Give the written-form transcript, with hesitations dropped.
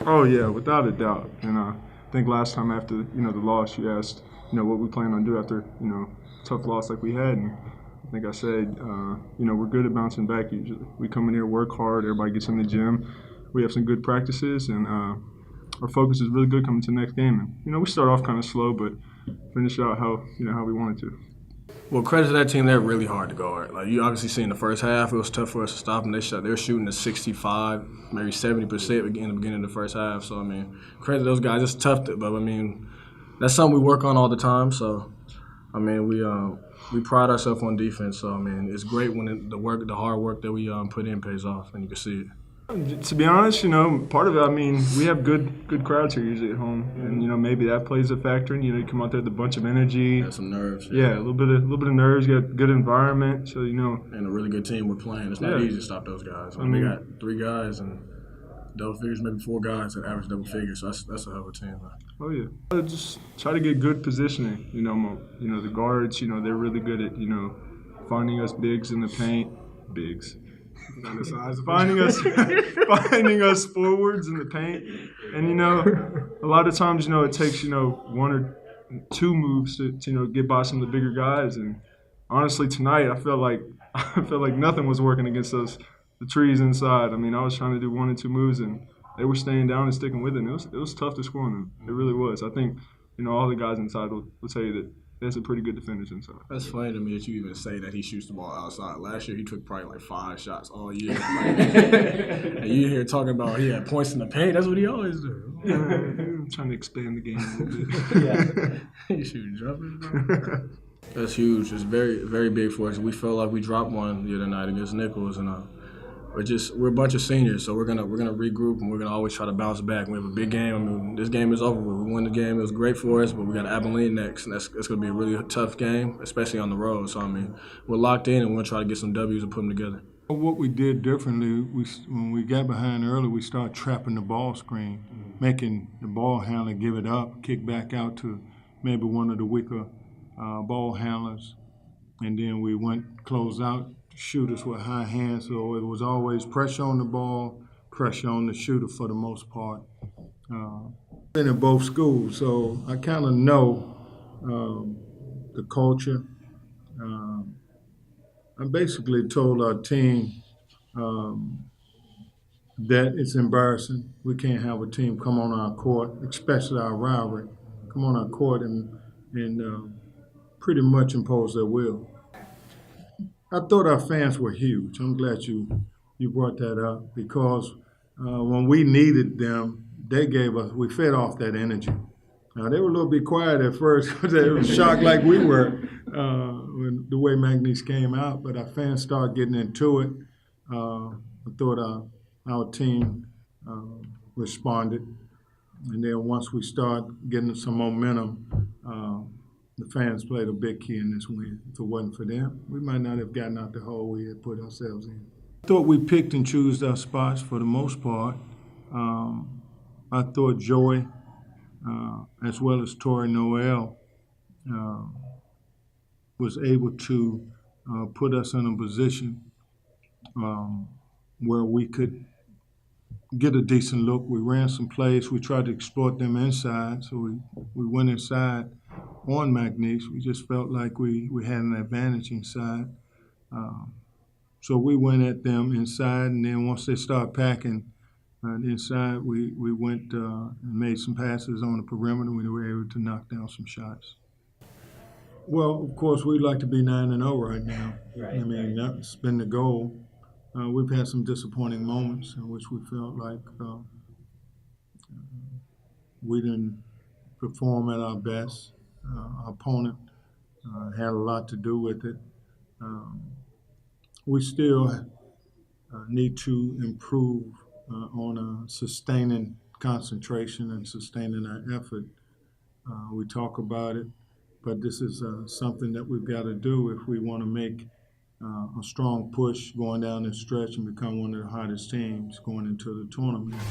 Oh yeah, without a doubt. And I think last time after the loss, you asked what we plan on doing after tough loss like we had, and I think I said we're good at bouncing back usually. We come in here, work hard, everybody gets in the gym. We have some good practices, and our focus is really good coming to the next game. And we start off kind of slow, but finish out how we wanted to. Well, credit to that team, they're really hard to guard. Like you obviously see in the first half, it was tough for us to stop them. They're shooting to 65, maybe 70% in the beginning of the first half. So I mean, credit to those guys. It's tough, but I mean, that's something we work on all the time. So I mean, we pride ourselves on defense. So I mean, it's great when the hard work that we put in pays off, and you can see it. To be honest, part of it, I mean, we have good crowds here usually at home, and maybe that plays a factor. And you come out there with a bunch of energy, Got some nerves. yeah, a little bit of nerves. You got good environment, so And a really good team we're playing. It's not easy to stop those guys. I mean, we got 3 guys and double figures, maybe 4 guys that average double figures. So that's a hell of a team. Oh yeah, just try to get good positioning. The guards, they're really good at finding us bigs in the paint, bigs. Finding us forwards in the paint, and a lot of times it takes 1 or 2 moves to get by some of the bigger guys. And honestly, tonight I felt like nothing was working against the trees inside. I mean, I was trying to do 1 or 2 moves, and they were staying down and sticking with it. And it was tough to score on them. It really was. I think all the guys inside will tell you that there's some pretty good defenders inside. That's funny to me that you even say that he shoots the ball outside. Last year he took probably like 5 shots all year. And you hear talking about he had points in the paint. That's what he always do. Yeah, I'm trying to expand the game a little bit. You shooting jumpers, bro? That's huge. It's very, very big for us. We felt like we dropped one the other night against Nichols, and we're a bunch of seniors, so we're gonna regroup, and we're gonna always try to bounce back. We have a big game. I mean, this game is over. We won the game. It was great for us, but we got Abilene next, and that's gonna be a really tough game, especially on the road. So I mean, we're locked in, and we're gonna try to get some W's and put them together. What we did differently, when we got behind early, we started trapping the ball screen, making the ball handler give it up, kick back out to maybe one of the weaker ball handlers, and then we went close out. Shooters with high hands, so it was always pressure on the ball, pressure on the shooter for the most part. Been in both schools, so I kind of know the culture. I basically told our team that it's embarrassing. We can't have a team come on our court, especially our rivalry, come on our court and pretty much impose their will. I thought our fans were huge. I'm glad you brought that up, because when we needed them, we fed off that energy. Now, they were a little bit quiet at first because they were shocked like we were when the way McNeese came out, but our fans started getting into it. I thought our team responded, and then once we start getting some momentum, the fans played a big key in this win. If it wasn't for them, we might not have gotten out the hole we had put ourselves in. I thought we picked and chose our spots for the most part. I thought Joey, as well as Tori Noel, was able to put us in a position where we could get a decent look. We ran some plays. We tried to exploit them inside, so we went inside on McNeese. We just felt like we had an advantage inside. So we went at them inside, and then once they started packing inside, we went and made some passes on the perimeter. We were able to knock down some shots. Well, of course, we'd like to be 9-0 right now. Right, I mean, that's been the goal. We've had some disappointing moments in which we felt like we didn't perform at our best. Our opponent had a lot to do with it. We still need to improve on sustaining concentration and sustaining our effort. We talk about it, but this is something that we've got to do if we want to make a strong push going down this stretch and become one of the hottest teams going into the tournament.